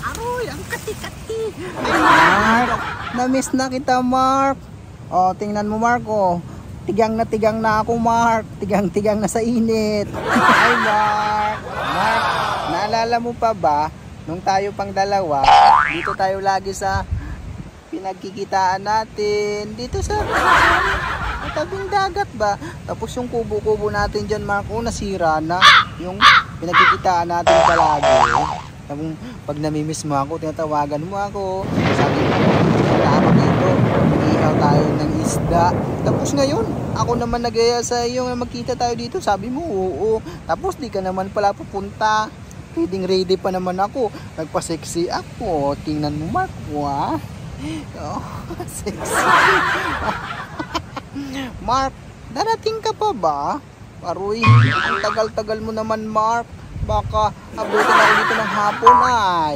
Aroy, ang kati-kati. Mark, na-miss na kita, Mark. Oh, tingnan mo, Mark, oh. Tigang na ako, Mark. Tigang na sa init. Hi, Mark. Mark, naalala mo pa ba, nung tayo pang dalawa, dito tayo lagi sa pinagkikitaan natin. Dito sa tabing dagat ba? Tapos yung kubo-kubo natin dyan, Mark, oh, nasira na. Yung pinagkikitaan natin palagi. Pag namimiss mo ako, tinatawagan mo ako. Sabi mo, tama dito, ihaw tayo ng isda. Tapos ngayon, ako naman nagaya sa iyo na magkita tayo dito. Sabi mo, oo. Tapos di ka naman pala pupunta. Ready pa naman ako. Nagpa-sexy ako. Tingnan mo, Mark, ha? Oh, sexy. Mark, darating ka pa ba? Aroy, ang tagal-tagal mo naman, Mark. Baka abutin ako dito ng hapon ay.